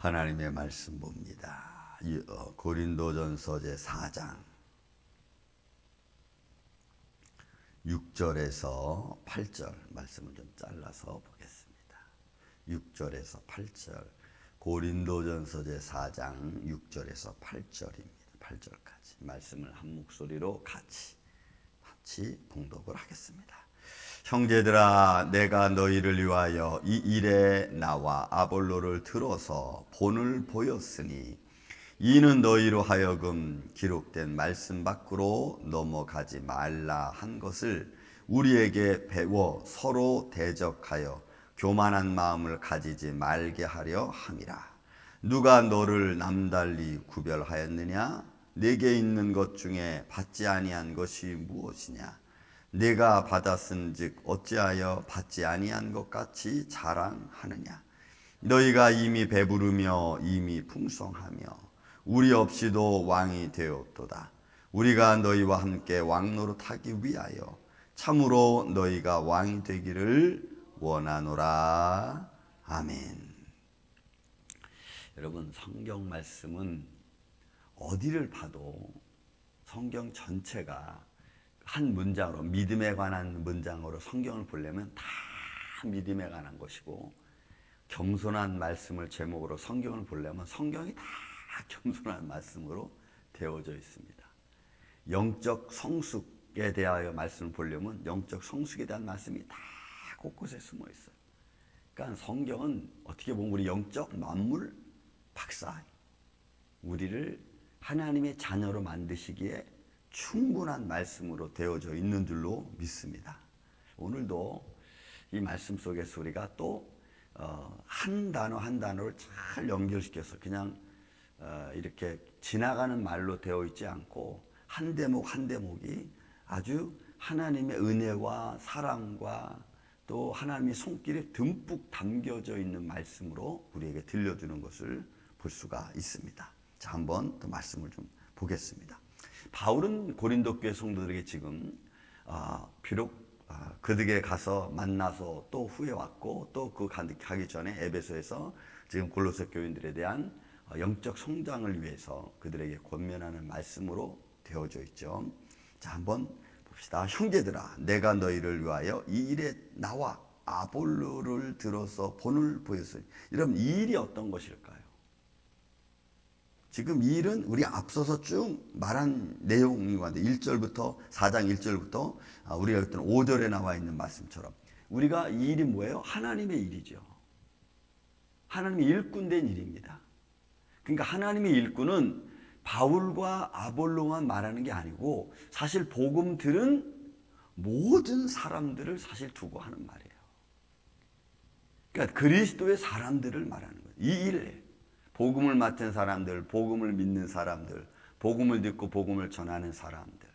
하나님의 말씀 봅니다. 고린도전서 제4장 6절에서 8절 말씀을 좀 잘라서 보겠습니다. 6절에서 8절 고린도전서 제4장 6절에서 8절입니다. 8절까지 말씀을 한 목소리로 같이 봉독을 하겠습니다. 형제들아, 내가 너희를 위하여 이 일에 나와 아볼로를 들어서 본을 보였으니 이는 너희로 하여금 기록된 말씀 밖으로 넘어가지 말라 한 것을 우리에게 배워 서로 대적하여 교만한 마음을 가지지 말게 하려 함이라. 누가 너를 남달리 구별하였느냐? 내게 있는 것 중에 받지 아니한 것이 무엇이냐? 내가 받았은즉 어찌하여 받지 아니한 것 같이 자랑하느냐? 너희가 이미 배부르며 이미 풍성하며 우리 없이도 왕이 되었도다. 우리가 너희와 함께 왕노릇하기 위하여 참으로 너희가 왕이 되기를 원하노라. 아멘. 여러분, 성경 말씀은 어디를 봐도 성경 전체가 한 문장으로, 믿음에 관한 문장으로 성경을 보려면 다 믿음에 관한 것이고, 겸손한 말씀을 제목으로 성경을 보려면 성경이 다 겸손한 말씀으로 되어져 있습니다. 영적 성숙에 대하여 말씀을 보려면 영적 성숙에 대한 말씀이 다 곳곳에 숨어 있어요. 그러니까 성경은 어떻게 보면 우리 영적 만물 박사, 우리를 하나님의 자녀로 만드시기에 충분한 말씀으로 되어져 있는 줄로 믿습니다. 오늘도 이 말씀 속에서 우리가 또 한 단어 한 단어를 잘 연결시켜서 그냥 이렇게 지나가는 말로 되어 있지 않고 한 대목 한 대목이 아주 하나님의 은혜와 사랑과 또 하나님의 손길이 듬뿍 담겨져 있는 말씀으로 우리에게 들려주는 것을 볼 수가 있습니다. 자, 한번 또 말씀을 좀 보겠습니다. 바울은 고린도 교회 성도들에게 지금 비록 그들에게 가서 만나서 또 후에 왔고 또 그 가기 전에 에베소에서 지금 골로새 교인들에 대한 영적 성장을 위해서 그들에게 권면하는 말씀으로 되어져 있죠. 자, 한번 봅시다. 형제들아, 내가 너희를 위하여 이 일에 나와 아볼로를 들어서 본을 보였으니. 여러분, 이 일이 어떤 것일까요? 지금 이 일은 우리 앞서서 쭉 말한 내용인 것 같아요. 1절부터 4장 1절부터 우리가 했던 5절에 나와 있는 말씀처럼 우리가 이 일이 뭐예요? 하나님의 일이죠. 하나님의 일꾼된 일입니다. 그러니까 하나님의 일꾼은 바울과 아볼로만 말하는 게 아니고 사실 복음 들은 모든 사람들을 사실 두고 하는 말이에요. 그러니까 그리스도의 사람들을 말하는 거예요. 이 일에 복음을 맡은 사람들, 복음을 믿는 사람들, 복음을 듣고 복음을 전하는 사람들,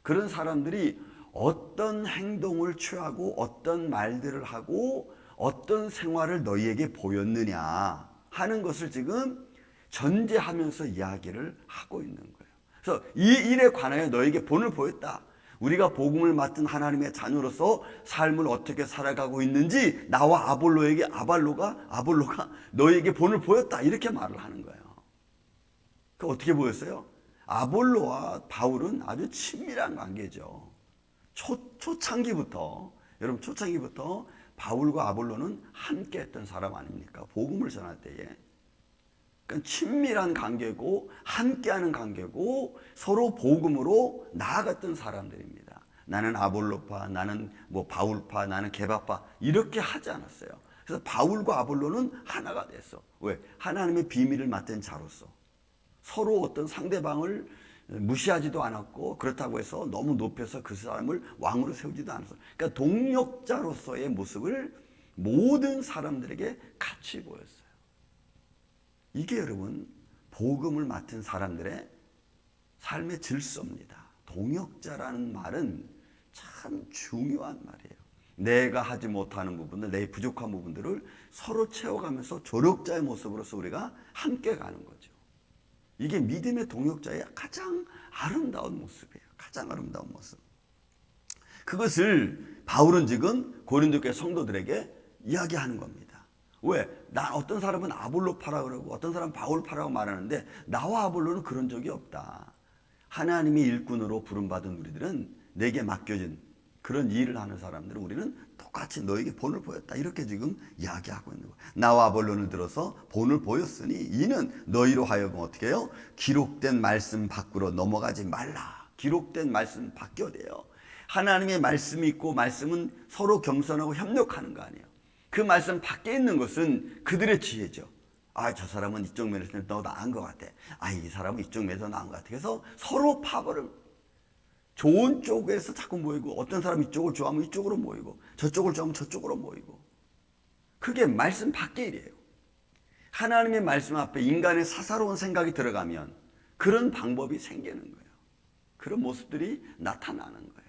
그런 사람들이 어떤 행동을 취하고 어떤 말들을 하고 어떤 생활을 너희에게 보였느냐 하는 것을 지금 전제하면서 이야기를 하고 있는 거예요. 그래서 이 일에 관하여 너희에게 본을 보였다. 우리가 복음을 맡은 하나님의 자녀로서 삶을 어떻게 살아가고 있는지 나와 아볼로가 너희에게 본을 보였다. 이렇게 말을 하는 거예요. 그 어떻게 보였어요? 아볼로와 바울은 아주 친밀한 관계죠. 초창기부터 바울과 아볼로는 함께 했던 사람 아닙니까? 복음을 전할 때에. 그러니까 친밀한 관계고 함께하는 관계고 서로 복음으로 나아갔던 사람들입니다. 나는 아볼로파, 나는 바울파, 나는 게바파 이렇게 하지 않았어요. 그래서 바울과 아볼로는 하나가 됐어. 왜? 하나님의 비밀을 맡은 자로서 서로 어떤 상대방을 무시하지도 않았고 그렇다고 해서 너무 높여서 그 사람을 왕으로 세우지도 않았어. 그러니까 동력자로서의 모습을 모든 사람들에게 같이 보였어요. 이게 여러분 복음을 맡은 사람들의 삶의 질서입니다. 동역자라는 말은 참 중요한 말이에요. 내가 하지 못하는 부분들, 내 부족한 부분들을 서로 채워가면서 조력자의 모습으로서 우리가 함께 가는 거죠. 이게 믿음의 동역자의 가장 아름다운 모습이에요. 가장 아름다운 모습. 그것을 바울은 지금 고린도 교회 성도들에게 이야기하는 겁니다. 왜? 난 어떤 사람은 아볼로파라 그러고 어떤 사람은 바울파라고 말하는데 나와 아볼로는 그런 적이 없다. 하나님의 일꾼으로 부름받은 우리들은 내게 맡겨진 그런 일을 하는 사람들은 우리는 똑같이 너에게 본을 보였다. 이렇게 지금 이야기하고 있는 거예요. 나와 아볼로를 들어서 본을 보였으니 이는 너희로 하여금 어떻게 해요? 기록된 말씀 밖으로 넘어가지 말라. 기록된 말씀 바뀌어야 돼요. 하나님의 말씀이 있고 말씀은 서로 겸손하고 협력하는 거 아니에요. 그 말씀 밖에 있는 것은 그들의 지혜죠. 아, 저 사람은 이쪽 면에서 더 나은 것 같아. 아, 이 사람은 이쪽 면에서 나은 것 같아. 그래서 서로 파벌을 좋은 쪽에서 자꾸 모이고 어떤 사람이 이쪽을 좋아하면 이쪽으로 모이고 저쪽을 좋아하면 저쪽으로 모이고 그게 말씀 밖의 일이에요. 하나님의 말씀 앞에 인간의 사사로운 생각이 들어가면 그런 방법이 생기는 거예요. 그런 모습들이 나타나는 거예요.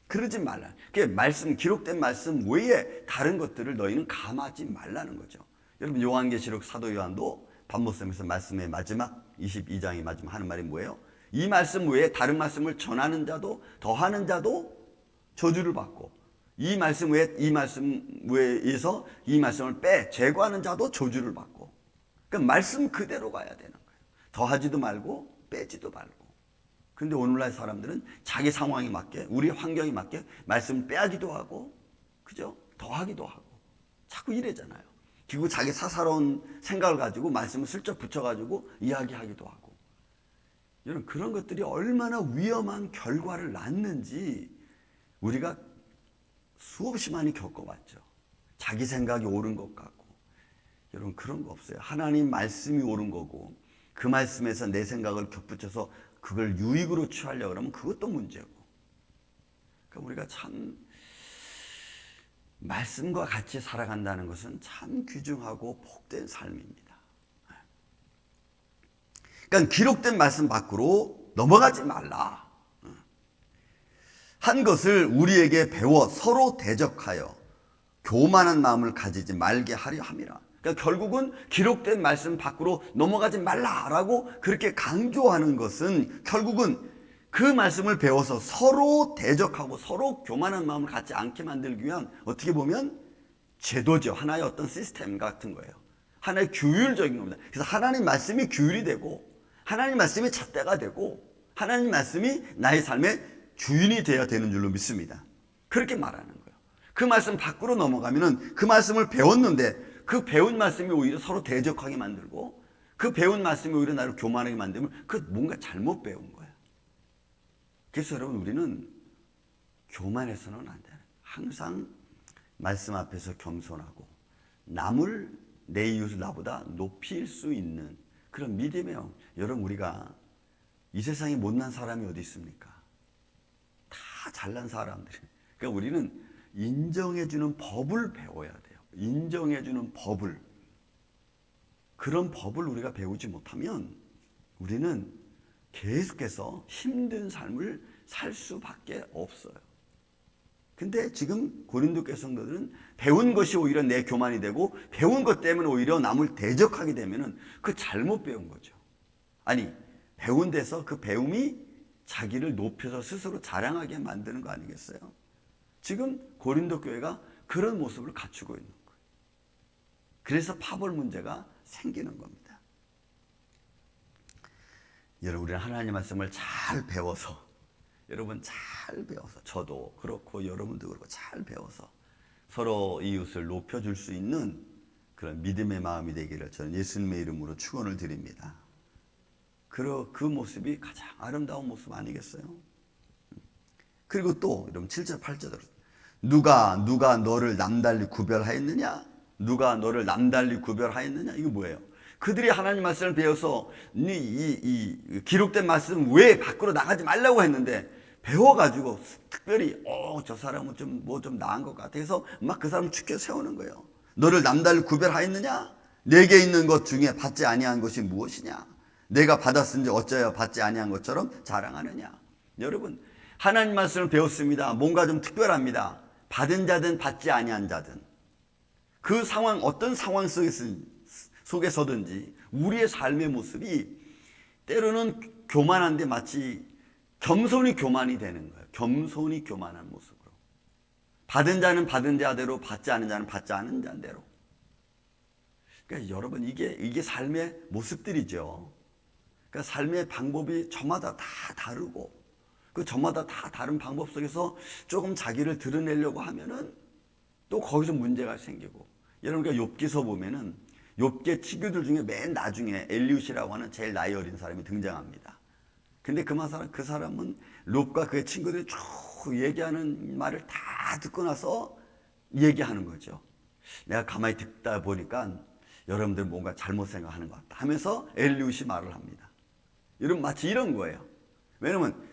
그러지 말라. 그게 말씀, 기록된 말씀 외에 다른 것들을 너희는 감하지 말라는 거죠. 여러분 요한계시록 사도 요한도 반모섬에서 말씀의 마지막 22장의 마지막 하는 말이 뭐예요? 이 말씀 외에 다른 말씀을 전하는 자도 더하는 자도 저주를 받고 이 말씀 외에 이 말씀 외에서 이 말씀을 제거하는 자도 저주를 받고 그러니까 말씀 그대로 가야 되는 거예요. 더하지도 말고 빼지도 말고. 그런데 오늘날 사람들은 자기 상황에 맞게 우리 환경에 맞게 말씀을 빼기도 하고 그죠? 더하기도 하고 자꾸 이래잖아요. 그리고 자기 사사로운 생각을 가지고 말씀을 슬쩍 붙여가지고 이야기하기도 하고 여러분 그런 것들이 얼마나 위험한 결과를 낳는지 우리가 수없이 많이 겪어봤죠. 자기 생각이 옳은 것 같고 여러분 그런 거 없어요. 하나님 말씀이 옳은 거고 그 말씀에서 내 생각을 겹붙여서 그걸 유익으로 취하려고 그러면 그것도 문제고 그러니까 우리가 참 말씀과 같이 살아간다는 것은 참 귀중하고 복된 삶입니다. 그러니까 기록된 말씀 밖으로 넘어가지 말라. 한 것을 우리에게 배워 서로 대적하여 교만한 마음을 가지지 말게 하려 함이라. 그러니까 결국은 기록된 말씀 밖으로 넘어가지 말라라고 그렇게 강조하는 것은 결국은 그 말씀을 배워서 서로 대적하고 서로 교만한 마음을 갖지 않게 만들기 위한 어떻게 보면 제도죠. 하나의 어떤 시스템 같은 거예요. 하나의 규율적인 겁니다. 그래서 하나님 말씀이 규율이 되고 하나님 말씀이 잣대가 되고 하나님 말씀이 나의 삶의 주인이 되어야 되는 줄로 믿습니다. 그렇게 말하는 거예요. 그 말씀 밖으로 넘어가면은 그 말씀을 배웠는데 그 배운 말씀이 오히려 서로 대적하게 만들고 그 배운 말씀이 오히려 나를 교만하게 만들면 그 뭔가 잘못 배운 거예요. 그래서 여러분 우리는 교만해서는 안 돼요. 항상 말씀 앞에서 겸손하고 남을 내 이웃을 나보다 높일 수 있는 그런 믿음의 영. 여러분 우리가 이 세상에 못난 사람이 어디 있습니까? 다 잘난 사람들이. 그러니까 우리는 인정해주는 법을 배워야 돼요. 인정해주는 법을. 그런 법을 우리가 배우지 못하면 우리는 계속해서 힘든 삶을 살 수밖에 없어요. 근데 지금 고린도 교회 성도들은 배운 것이 오히려 내 교만이 되고 배운 것 때문에 오히려 남을 대적하게 되면은 그 잘못 배운 거죠. 아니, 배운 데서 그 배움이 자기를 높여서 스스로 자랑하게 만드는 거 아니겠어요? 지금 고린도 교회가 그런 모습을 갖추고 있는 거예요. 그래서 파벌 문제가 생기는 겁니다. 여러분, 우리는 하나님 말씀을 잘 배워서, 여러분 잘 배워서, 저도 그렇고 여러분도 그렇고 잘 배워서 서로 이웃을 높여줄 수 있는 그런 믿음의 마음이 되기를 저는 예수님의 이름으로 축원을 드립니다. 그 모습이 가장 아름다운 모습 아니겠어요? 그리고 또 여러분 7절 8절으로 누가 너를 남달리 구별하였느냐? 누가 너를 남달리 구별하였느냐? 이거 뭐예요? 그들이 하나님 말씀을 배워서 이 기록된 말씀 외에 밖으로 나가지 말라고 했는데 배워가지고 특별히 저 사람은 좀 나은 것 같아 해서 막 그 사람을 축켜 세우는 거예요. 너를 남달리 구별하였느냐? 내게 있는 것 중에 받지 아니한 것이 무엇이냐? 내가 받았은지 어쩌여 받지 아니한 것처럼 자랑하느냐? 여러분, 하나님 말씀을 배웠습니다. 뭔가 좀 특별합니다. 받은 자든 받지 아니한 자든 그 상황, 어떤 상황 속에서든지 우리의 삶의 모습이 때로는 교만한데 마치 겸손이 교만이 되는 거예요. 겸손이 교만한 모습으로. 받은 자는 받은 자대로, 받지 않은 자는 받지 않은 자대로. 그러니까 여러분 이게 삶의 모습들이죠. 그러니까 삶의 방법이 저마다 다 다르고 그 저마다 다 다른 방법 속에서 조금 자기를 드러내려고 하면은 또 거기서 문제가 생기고 여러분 그러니까 욥기서 보면은 욥기의 친구들 중에 맨 나중에 엘리웃이라고 하는 제일 나이 어린 사람이 등장합니다. 근데 그 사람은 욥과 그의 친구들이 쭉 얘기하는 말을 다 듣고 나서 얘기하는 거죠. 내가 가만히 듣다 보니까 여러분들 뭔가 잘못 생각하는 것 같다 하면서 엘리웃이 말을 합니다. 여러분 마치 이런 거예요. 왜냐면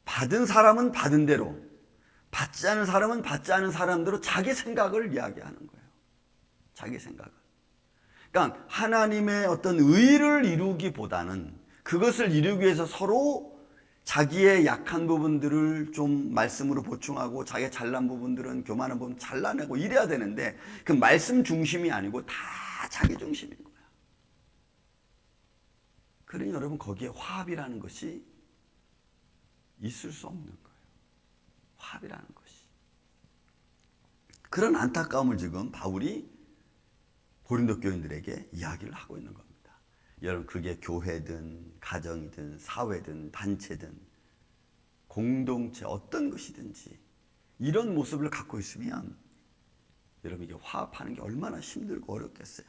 받은 사람은 받은 대로, 받지 않은 사람은 받지 않은 사람대로 자기 생각을 이야기하는 거예요. 자기 생각을. 그러니까 하나님의 어떤 의를 이루기보다는 그것을 이루기 위해서 서로 자기의 약한 부분들을 좀 말씀으로 보충하고 자기의 잘난 부분들은 교만한 부분 잘라내고 이래야 되는데 그 말씀 중심이 아니고 다 자기 중심인 거예요. 그러니 여러분 거기에 화합이라는 것이 있을 수 없는 거예요. 화합이라는 것이. 그런 안타까움을 지금 바울이 고린도 교인들에게 이야기를 하고 있는 겁니다. 여러분 그게 교회든 가정이든 사회든 단체든 공동체 어떤 것이든지 이런 모습을 갖고 있으면 여러분 이게 화합하는 게 얼마나 힘들고 어렵겠어요.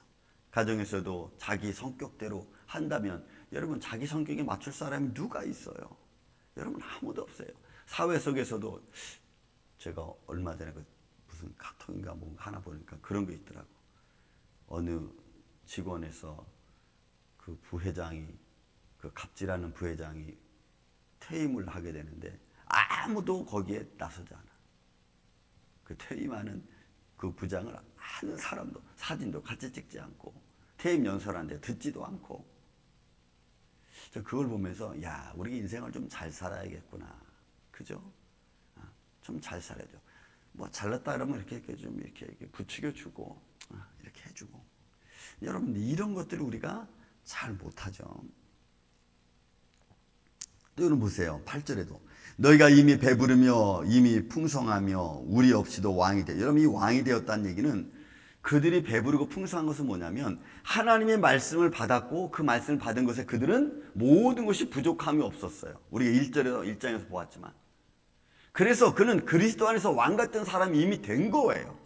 가정에서도 자기 성격대로 한다면 여러분 자기 성격에 맞출 사람이 누가 있어요? 여러분 아무도 없어요. 사회 속에서도 제가 얼마 전에 무슨 카톡인가 뭔가 하나 보니까 그런 게 있더라고. 어느 직원에서 그 부회장이 그 갑질하는 부회장이 퇴임을 하게 되는데 아무도 거기에 나서지 않아. 그 퇴임하는 그 부장을 아는 사람도 사진도 같이 찍지 않고 퇴임 연설하는데 듣지도 않고 저 그걸 보면서 야 우리 인생을 좀 잘 살아야겠구나. 그죠? 좀 잘 살아야죠. 뭐 잘났다 그러면 이렇게 좀 이렇게 부추겨주고 이렇게 해주고 여러분 이런 것들을 우리가 잘 못하죠. 또 여러분 보세요. 8절에도 너희가 이미 배부르며 이미 풍성하며 우리 없이도 왕이 되. 여러분 이 왕이 되었다는 얘기는 그들이 배부르고 풍성한 것은 뭐냐면 하나님의 말씀을 받았고 그 말씀을 받은 것에 그들은 모든 것이 부족함이 없었어요. 우리가 1장에서 보았지만 그래서 그는 그리스도 안에서 왕 같은 사람이 이미 된 거예요.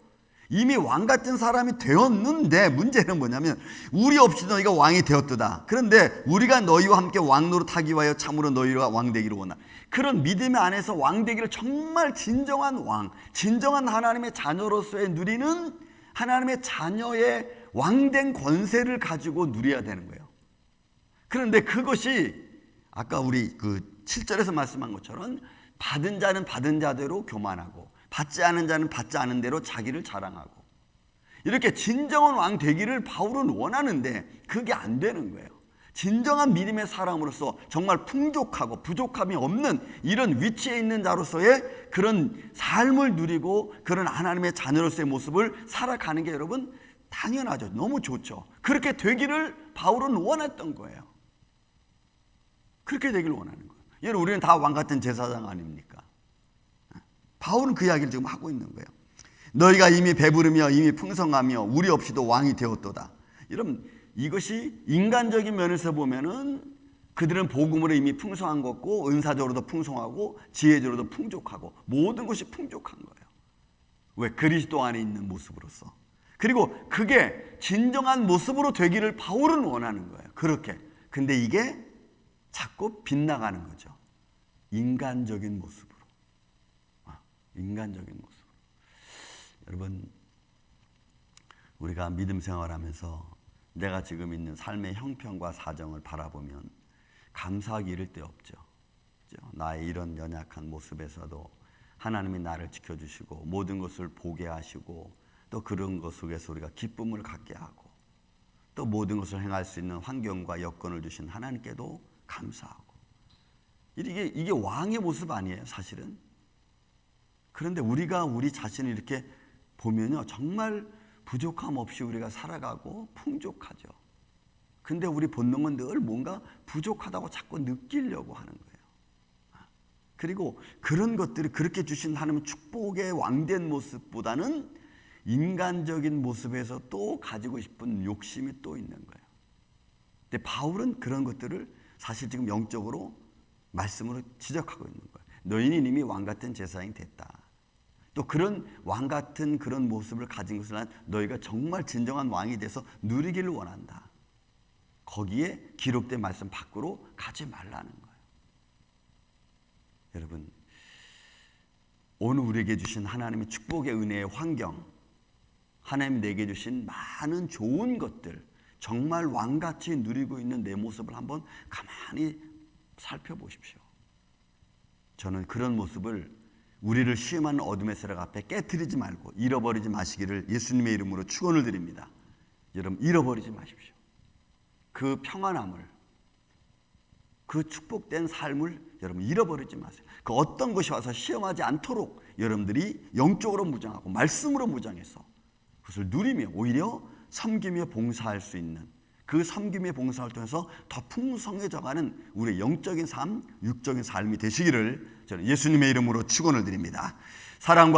이미 왕 같은 사람이 되었는데 문제는 뭐냐면 우리 없이 너희가 왕이 되었도다. 그런데 우리가 너희와 함께 왕 노릇하기 위하여 참으로 너희가 왕 되기를 원하. 그런 믿음 안에서 왕 되기를 정말 진정한 왕, 진정한 하나님의 자녀로서의 누리는 하나님의 자녀의 왕된 권세를 가지고 누려야 되는 거예요. 그런데 그것이 아까 우리 그 7절에서 말씀한 것처럼 받은 자는 받은 자대로 교만하고 받지 않은 자는 받지 않은 대로 자기를 자랑하고 이렇게 진정한 왕 되기를 바울은 원하는데 그게 안 되는 거예요. 진정한 믿음의 사람으로서 정말 풍족하고 부족함이 없는 이런 위치에 있는 자로서의 그런 삶을 누리고 그런 하나님의 자녀로서의 모습을 살아가는 게 여러분 당연하죠. 너무 좋죠. 그렇게 되기를 바울은 원했던 거예요. 그렇게 되기를 원하는 거예요. 여러분 우리는 다 왕 같은 제사장 아닙니까? 바울은 그 이야기를 지금 하고 있는 거예요. 너희가 이미 배부르며 이미 풍성하며 우리 없이도 왕이 되었도다. 여러분 이것이 인간적인 면에서 보면은 그들은 복음으로 이미 풍성한 것고 은사적으로도 풍성하고 지혜적으로도 풍족하고 모든 것이 풍족한 거예요. 왜? 그리스도 안에 있는 모습으로서. 그리고 그게 진정한 모습으로 되기를 바울은 원하는 거예요. 그렇게. 근데 이게 자꾸 빗나가는 거죠. 인간적인 모습으로. 인간적인 모습. 여러분 우리가 믿음 생활하면서 내가 지금 있는 삶의 형편과 사정을 바라보면 감사하기 이를 데 없죠. 나의 이런 연약한 모습에서도 하나님이 나를 지켜주시고 모든 것을 보게 하시고 또 그런 것 속에서 우리가 기쁨을 갖게 하고 또 모든 것을 행할 수 있는 환경과 여건을 주신 하나님께도 감사하고 이게 왕의 모습 아니에요 사실은. 그런데 우리가 우리 자신을 이렇게 보면요 정말 부족함 없이 우리가 살아가고 풍족하죠. 근데 우리 본능은 늘 뭔가 부족하다고 자꾸 느끼려고 하는 거예요. 그리고 그런 것들이 그렇게 주신 하나님의 축복의 왕된 모습보다는 인간적인 모습에서 또 가지고 싶은 욕심이 또 있는 거예요. 근데 바울은 그런 것들을 사실 지금 영적으로 말씀으로 지적하고 있는 거예요. 너희는 이미 왕같은 제사장이 됐다. 또 그런 왕같은 그런 모습을 가진 것을 난 너희가 정말 진정한 왕이 돼서 누리기를 원한다. 거기에 기록된 말씀 밖으로 가지 말라는 거예요. 여러분, 오늘 우리에게 주신 하나님의 축복의 은혜의 환경, 하나님 내게 주신 많은 좋은 것들, 정말 왕같이 누리고 있는 내 모습을 한번 가만히 살펴보십시오. 저는 그런 모습을 우리를 시험하는 어둠의 세력 앞에 깨트리지 말고 잃어버리지 마시기를 예수님의 이름으로 축원을 드립니다. 여러분, 잃어버리지 마십시오. 그 평안함을, 그 축복된 삶을 여러분 잃어버리지 마세요. 그 어떤 것이 와서 시험하지 않도록 여러분들이 영적으로 무장하고 말씀으로 무장해서 그것을 누리며 오히려 섬기며 봉사할 수 있는, 그 섬김의 봉사를 통해서 더 풍성해져가는 우리의 영적인 삶, 육적인 삶이 되시기를 저는 예수님의 이름으로 축원을 드립니다. 사랑과